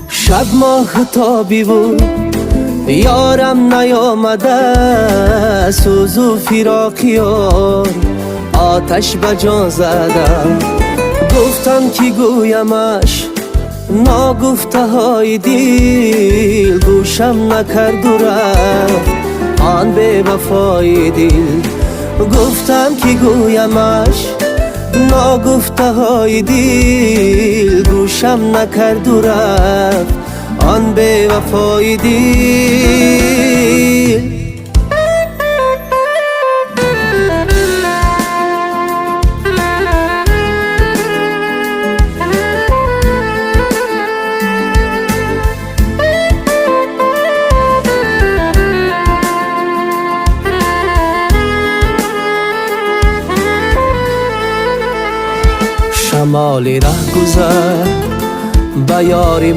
شب ماهتابی بود یارم نیامده، سوز و فراقیار آتش به جان زدم. گفتم کی گویمش ناگفته های دل، گوشم نکرد و رفت آن بی وفای دل. گفتم کی گویمش ناگفته های دل، گوشم نکرد و رفت آن بی وفای دل. شمالی ره گذر به یاری